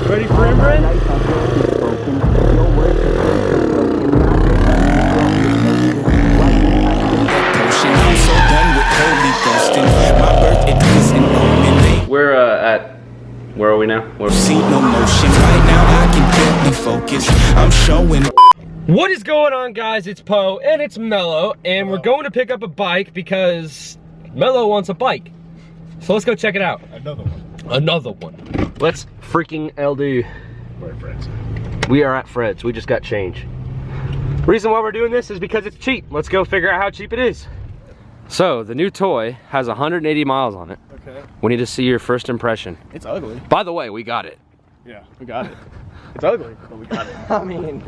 Ready for inbred? Where are we now? We're seeing no motion right now. I can barely focus. I'm showing. What is going on, guys? It's Poe and it's Mello, and we're going to pick up a bike because Mello wants a bike. So let's go check it out. Another one. Let's freaking LD. We're at Fred's. We are at Fred's. We just got change. Reason why we're doing this is because it's cheap. Let's go figure out how cheap it is. So the new toy has 180 miles on it. Okay. We need to see your first impression. It's ugly. By the way, we got it. Yeah, we got it. It's ugly, but we got it. I mean,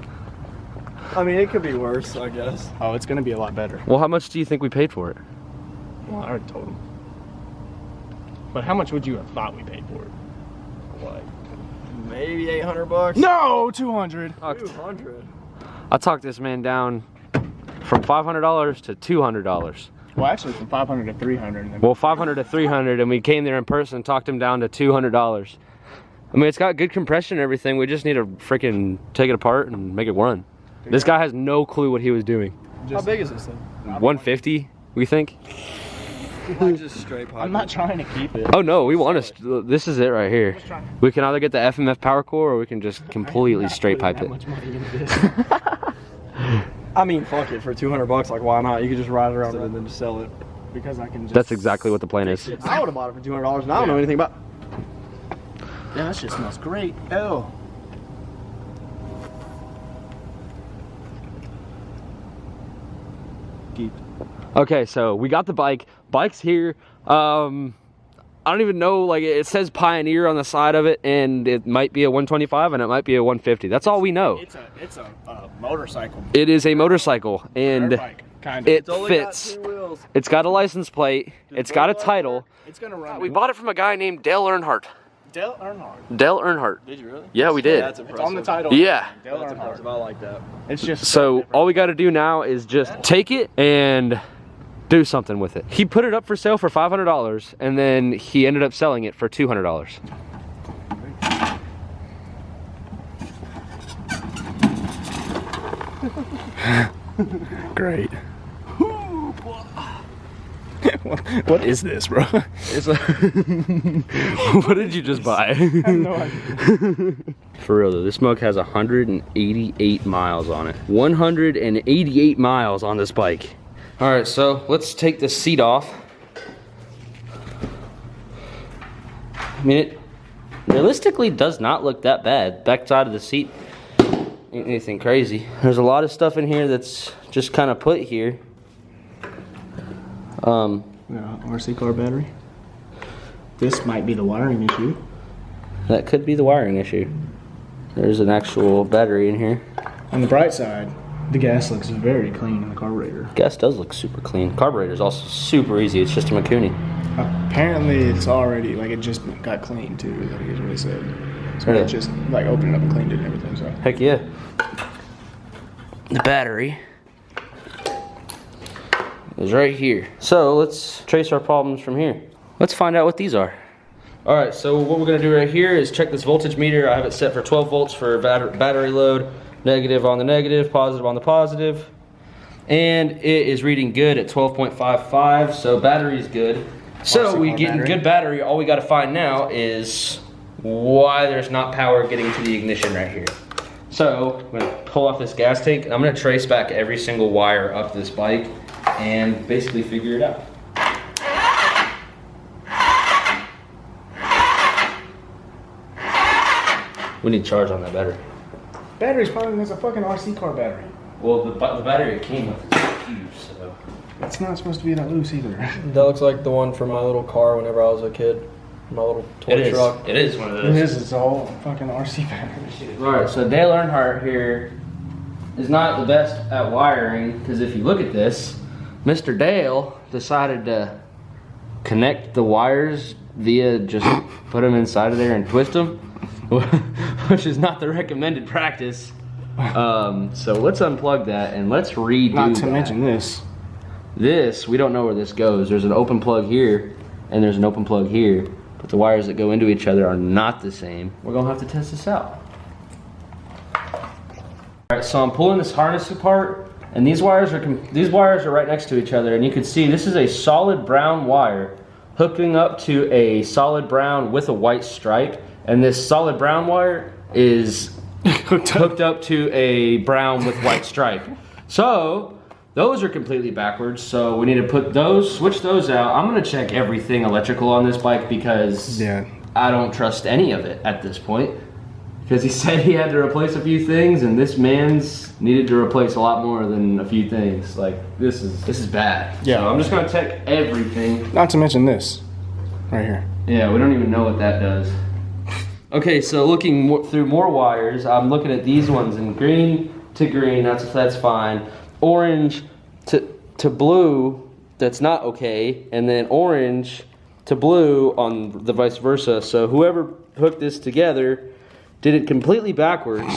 it could be worse, I guess. Oh, it's gonna be a lot better. Well, how much do you think we paid for it? Well, I already told him. But how much would you have thought we paid for it? Like, maybe 800 bucks? No, 200. 200. I talked this man down from $500 to $200. Well, actually from 500 to 300. Well, 500 to 300, and we came there in person and talked him down to $200. I mean, it's got good compression and everything. We just need to freaking take it apart and make it run. This guy has no clue what he was doing. How big is this thing? 150, we think? Just straight pipe. I'm not trying to keep it. Oh no, we want to. This is it right here. We can either get the FMF power core or we can just completely straight pipe it. Much money into this. I mean, fuck it, for 200 bucks, like why not? You could just ride around with it and then just sell it. Because I can just... That's exactly what the plan is. I would have bought it for $200 and I don't know anything about... Yeah, that shit smells great. Ew. Keep. Okay, so we got the bike. Bike's here. I don't even know, like, it says Pioneer on the side of it, and it might be a 125 and it might be a 150. That's all we know. It's a motorcycle. It is a motorcycle, and it fits. It's got a license plate. It's got a title. It's gonna run. We bought it from a guy named Dale Earnhardt. Dale Earnhardt? Dale Earnhardt. Did you really? Yeah, we did. Yeah, that's impressive. It's on the title. Yeah. Dale Earnhardt. I like that. It's just so all we got to do now is just take it and do something with it. He put it up for sale for $500 and then he ended up selling it for $200. Great. What is this, bro? It's a what did you just buy? I have no idea. For real though, this mug has 188 miles on it. 188 miles on this bike. All right, so let's take the seat off. I mean, it realistically does not look that bad. Back side of the seat, ain't anything crazy. There's a lot of stuff in here that's just kind of put here. RC car battery. This might be the wiring issue. That could be the wiring issue. There's an actual battery in here. On the bright side, the gas looks very clean in the carburetor. Gas does look super clean. Carburetor is also super easy. It's just a Mikuni. Apparently, it's already like it just got cleaned too. Like it really said. So it just like opened it up and cleaned it and everything. So heck yeah. The battery is right here. So let's trace our problems from here. Let's find out what these are. All right. So what we're gonna do right here is check this voltage meter. I have it set for 12 volts for battery load. Negative on the negative, positive on the positive. And it is reading good at 12.55, so battery's good. So we get good battery. All we gotta find now is why there's not power getting to the ignition right here. So I'm gonna pull off this gas tank and I'm gonna trace back every single wire up this bike and basically figure it out. We need charge on that battery. Battery's probably as a fucking RC car battery. Well, the battery it came with is huge, so. It's not supposed to be that loose either. That looks like the one from my little car whenever I was a kid. My little toy truck. It is one of those. It is, it's all fucking RC battery. Alright, so Dale Earnhardt here is not the best at wiring, because if you look at this, Mr. Dale decided to connect the wires via just put them inside of there and twist them. Which is not the recommended practice. So let's unplug that and let's redo that. Not to mention this. This, we don't know where this goes. There's an open plug here and there's an open plug here. but the wires that go into each other are not the same. We're gonna have to test this out. All right, so I'm pulling this harness apart, and these wires are right next to each other, and you can see this is a solid brown wire hooking up to a solid brown with a white stripe, and this solid brown wire is hooked up to a brown with white stripe. So those are completely backwards, so we need to switch those out. I'm gonna check everything electrical on this bike because I don't trust any of it at this point. Because he said he had to replace a few things, and this man's needed to replace a lot more than a few things. Like, this is bad. Yeah. So I'm just gonna check everything. Not to mention this, right here. Yeah, we don't even know what that does. Okay, so looking through more wires, I'm looking at these ones, and green to green, that's fine. Orange to blue, that's not okay. And then orange to blue on the vice versa. So whoever hooked this together did it completely backwards.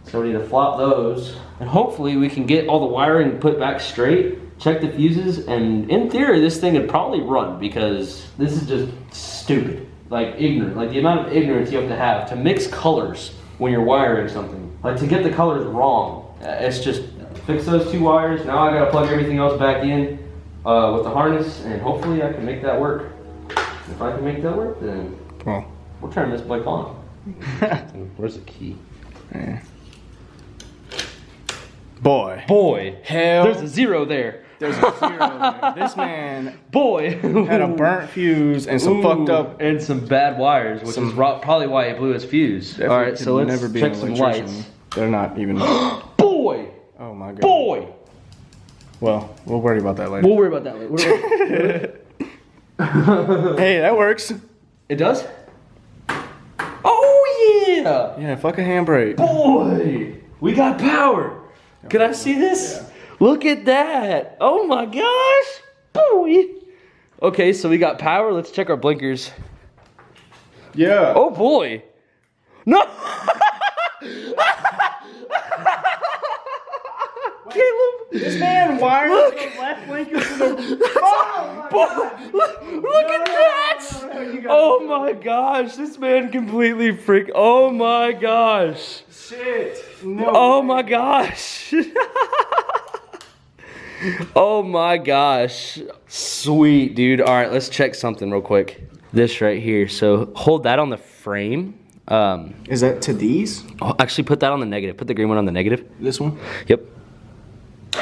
So we need to flop those. And hopefully we can get all the wiring put back straight, check the fuses, and in theory this thing would probably run because this is just stupid. Like ignorant, like the amount of ignorance you have to mix colors when you're wiring something. Like to get the colors wrong. It's just, fix those two wires. Now I gotta plug everything else back in with the harness, and hopefully I can make that work. If I can make that work, then we'll turn this bike on. Where's the key? Yeah. Boy. Hell. There's a zero there. There's a zero there. This man had a burnt fuse and some fucked up and some bad wires, which is probably why he blew his fuse. All right, so let's check some lights. They're not even. Boy. Oh my god. Boy. Well, we'll worry about that later. We'll worry about that later. Hey, that works. It does? Oh yeah. Yeah, fuck a handbrake. Boy, we got power. Can I see this? Yeah. Look at that. Oh my gosh. Boy. Okay, so we got power. Let's check our blinkers. Yeah. Oh boy. No. Caleb. This man wired the left blinker to the... Look at that. Oh my gosh. This man completely freaked. Oh my gosh. Shit. No. Oh my gosh. Oh my gosh. Sweet, dude. All right, let's check something real quick. This right here. So hold that on the frame. Is that to these? Oh, actually, put that on the negative. Put the green one on the negative. This one? Yep. I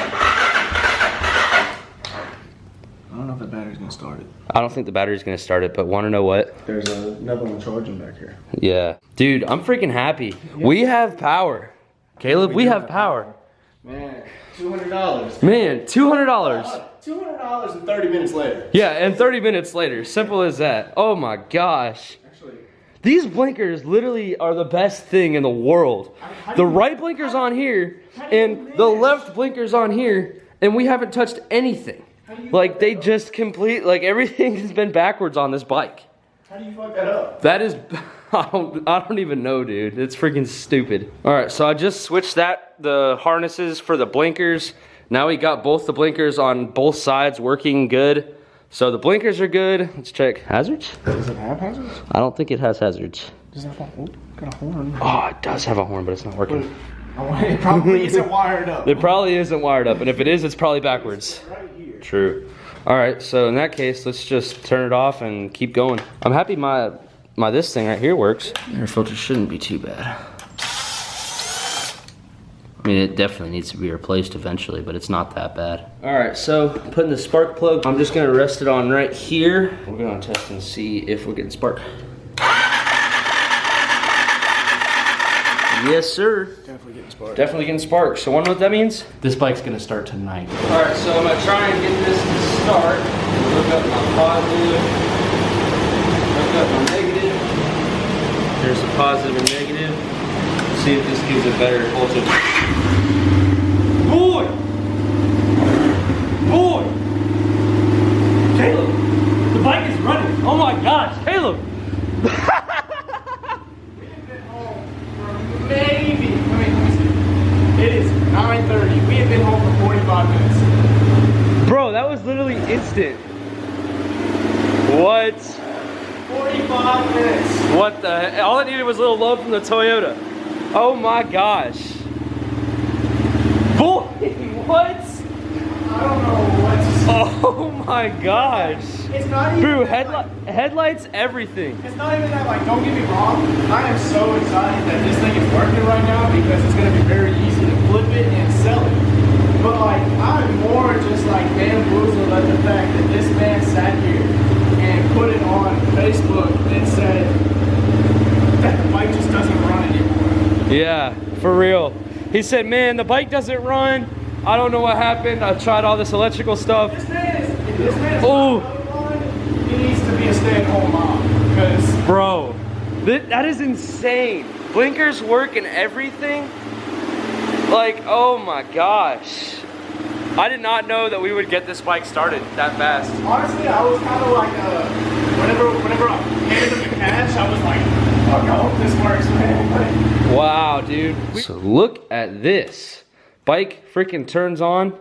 don't know if the battery's gonna start it. I don't think the battery's gonna start it, but want to know what? There's another one charging back here. Yeah. Dude, I'm freaking happy. Yeah. We have power. Caleb, we have power. Man, $200. Man, $200. $200 and 30 minutes later. Yeah, and 30 minutes later. Simple as that. Oh my gosh. Actually, these blinkers literally are the best thing in the world. The right blinker's on here, and the left blinker's on here, and we haven't touched anything. Like, they just like, everything has been backwards on this bike. How do you fuck that up? That is, I don't even know, dude. It's freaking stupid. All right, so I just switched the harnesses for the blinkers. Now we got both the blinkers on both sides working good. So the blinkers are good. Let's check hazards. Does it have hazards? I don't think it has hazards. Does it have got a horn? Oh, it does have a horn, but it's not working. It probably isn't wired up. It probably isn't wired up, and if it is, it's probably backwards. Right here. True. All right, so in that case, let's just turn it off and keep going. I'm happy my this thing right here works. Air filter shouldn't be too bad. I mean, it definitely needs to be replaced eventually, but it's not that bad. All right, so putting the spark plug, I'm just gonna rest it on right here. We're gonna test and see if we're getting spark. Yes, sir. Definitely getting spark. Definitely getting spark. So wonder what that means? This bike's gonna start tonight. All right, so I'm gonna try and get this to start. Look up my positive. Look up my negative. There's a positive and negative. See if this gives a better voltage. Boy! Boy! Caleb! The bike is running! Oh my gosh, Caleb! Maybe. Let me see. It is 9:30. We have been home for 45 minutes. Bro, that was literally instant. What? his little love from the Toyota. Oh my gosh. Boy, what? I don't know what to say. Oh my gosh. It's not even Bro, that, headlights, everything. it's not even that, like, don't get me wrong. I am so excited that this thing is working right now because it's going to be very easy to flip it and sell it. But, like, I'm more just, like, bamboozled at the fact that this man sat here and put it on Facebook and said that the bike just doesn't run anymore. Yeah, for real. He said, man, the bike doesn't run. I don't know what happened. I tried all this electrical stuff. This man is Oh. he needs to be a stay-at-home mom because Bro, that is insane. Blinkers work and everything. Like, oh my gosh. I did not know that we would get this bike started that fast. honestly, I was kind of like, whenever I handed him the cash, I was like, oh, I hope this works, man. Wow, dude. So look at this. Bike freaking turns on.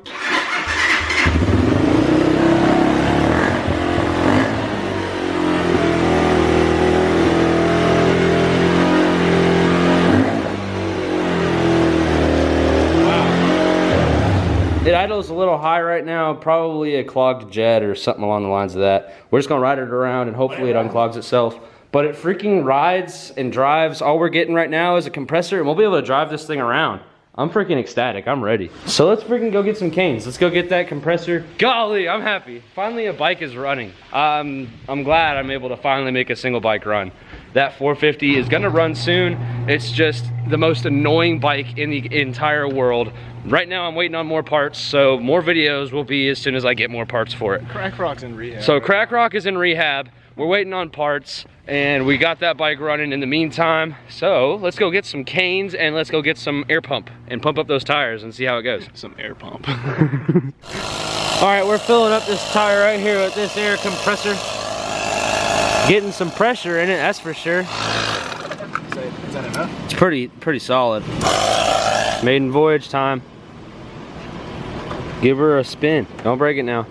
It idles a little high right now, probably a clogged jet or something along the lines of that. We're just gonna ride it around and hopefully it unclogs itself. But it freaking rides and drives. All we're getting right now is a compressor and we'll be able to drive this thing around. I'm freaking ecstatic, I'm ready. So let's freaking go get some canes. Let's go get that compressor. Golly, I'm happy. Finally a bike is running. I'm glad I'm able to finally make a single bike run. That 450 is gonna run soon. It's just the most annoying bike in the entire world. Right now I'm waiting on more parts, so more videos will be as soon as I get more parts for it. Crack Rock's in rehab. So Crack Rock is in rehab. We're waiting on parts and we got that bike running in the meantime. So let's go get some canes and let's go get some air pump and pump up those tires and see how it goes. Some air pump. All right, we're filling up this tire right here with this air compressor. Getting some pressure in it, that's for sure. Is that enough? It's pretty solid. Maiden voyage time. Give her a spin. Don't break it now.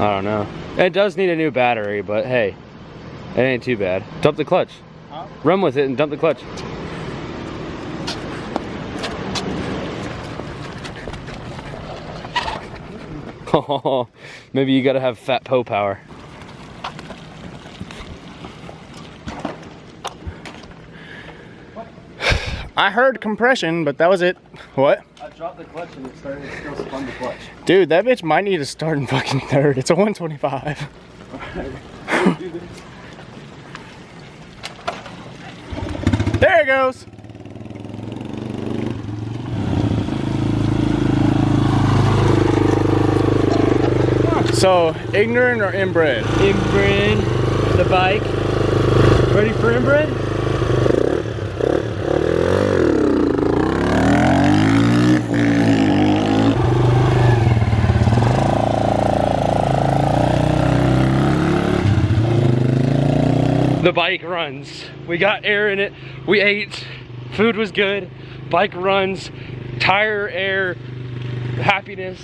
I don't know. It does need a new battery, but hey, it ain't too bad. Dump the clutch. Huh? Run with it and dump the clutch. Oh, maybe you gotta have fat Poe power. I heard compression, but that was it. What? I dropped the clutch and it still spun the clutch. Dude, that bitch might need to start in fucking third. It's a 125. There it goes. So, ignorant or inbred? Inbred, the bike. Ready for inbred? The bike runs. We got air in it. We ate. Food was good. Bike runs. Tire air. Happiness.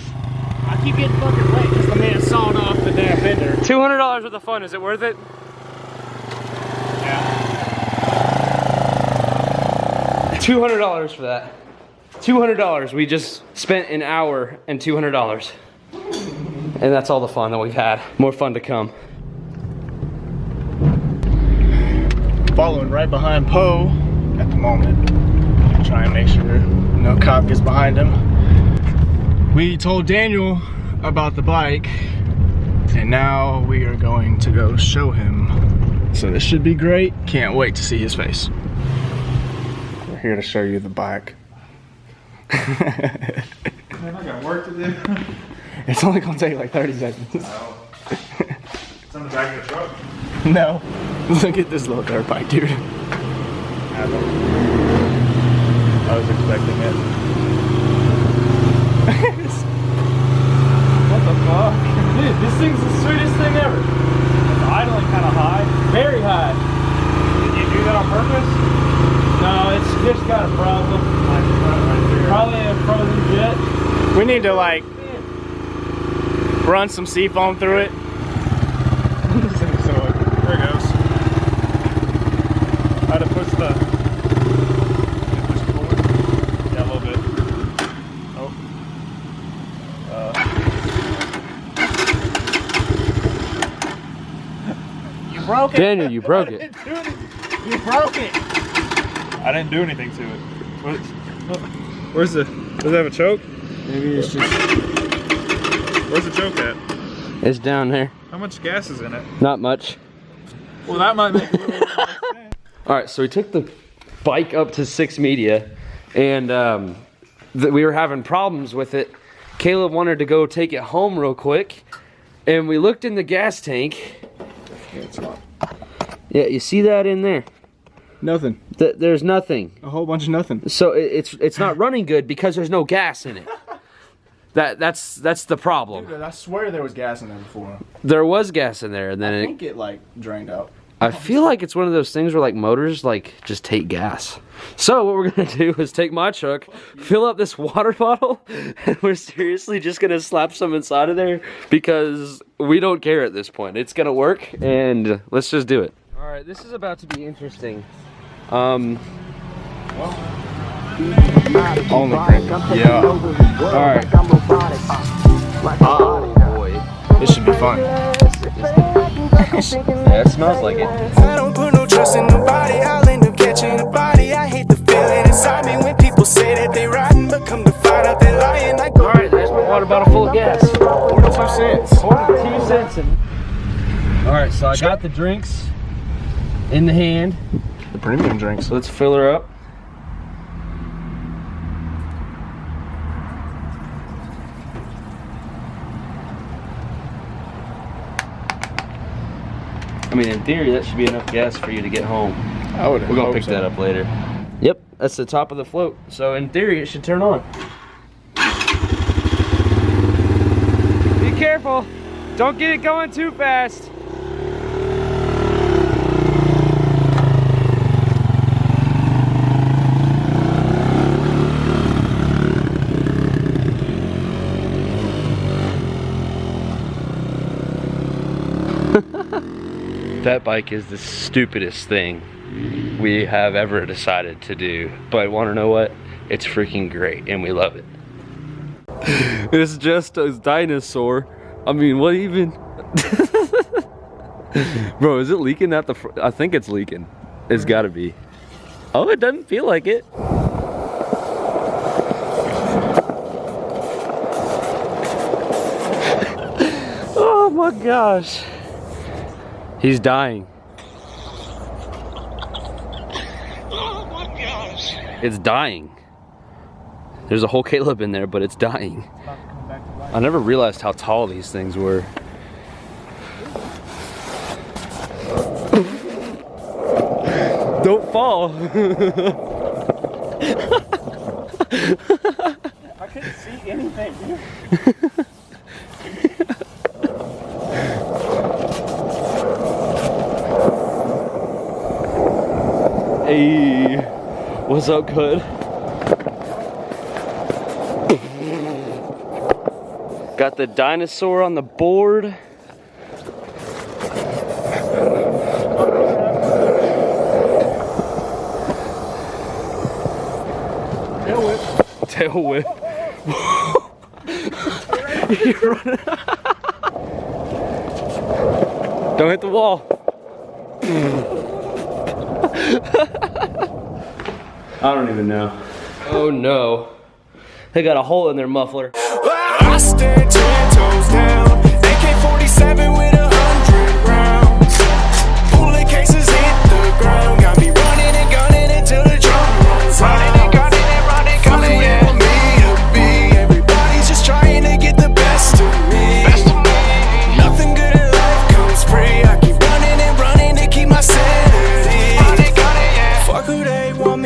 I keep getting fucking late because the man sawed off the damn fender. $200 worth of fun. Is it worth it? Yeah. $200 for that. $200. We just spent an hour and $200. And that's all the fun that we've had. More fun to come. Following right behind Poe at the moment. Try and make sure no cop gets behind him. We told Daniel about the bike and now we are going to go show him. So this should be great. Can't wait to see his face. We're here to show you the bike. Man, I got work to do. It's only gonna take like 30 seconds. Oh. It's on the back of the truck. No. Look at this little dirt bike, dude. I was expecting it. What the fuck? Dude, this thing's the sweetest thing ever. It's idling kind of high. Very high. Did you do that on purpose? No, it's just got a problem. Right there. Probably a frozen jet. We need to like, run some seafoam through it. So there it goes. How to push the. Push it forward? Yeah, a little bit. Oh. You broke it. Daniel, you broke it. You broke it. I didn't do anything to it. What? Where's the? Does it have a choke? Maybe it's just. Where's the choke at? It's down there. How much gas is in it? Not much. Well, that might make a little bit more sense. All right, so we took the bike up to 6 Media, and we were having problems with it. Caleb wanted to go take it home real quick, and we looked in the gas tank. Yeah, you see that in there? Nothing. There's nothing. A whole bunch of nothing. So it's not running good because there's no gas in it. That's the problem. Dude, I swear there was gas in there before. There was gas in there, and then I think it like drained out. I feel like it's one of those things where like motors like just take gas. So what we're gonna do is take my truck, fill up this water bottle, and we're seriously just gonna slap some inside of there because we don't care at this point. It's gonna work, and let's just do it. All right, this is about to be interesting. Only crank. Yeah. All right. Oh boy, This should be fun. yeah, it smells like it. I don't put no trust in nobody. I'll end up catching a body. I hate the feeling inside me when people say that they riding, but come to find out they're lying. I go. All right, there's my water bottle full of gas. 42 cents. 42 cents. All right, so I got the drinks in the hand. The premium drinks. So let's fill her up. I mean, in theory, that should be enough gas for you to get home. I would. We're gonna pick that up later. Yep, that's the top of the float. So in theory, it should turn on. Be careful. Don't get it going too fast. That bike is the stupidest thing we have ever decided to do. But want to know what? It's freaking great and we love it. It's just a dinosaur. I mean, what even? Bro, is it leaking at the front? I think it's leaking. It's gotta be. Oh, it doesn't feel like it. Oh my gosh. He's dying. Oh my gosh. It's dying. There's a whole Caleb in there, but it's dying. I never realized how tall these things were. Don't fall. I couldn't see anything, dude. Hey, what's up, Good? Got the dinosaur on the board. Tail whip. Tail whip. You're running. Don't hit the wall. I don't even know. Oh no. They got a hole in their muffler. I stand 10 toes down. AK-47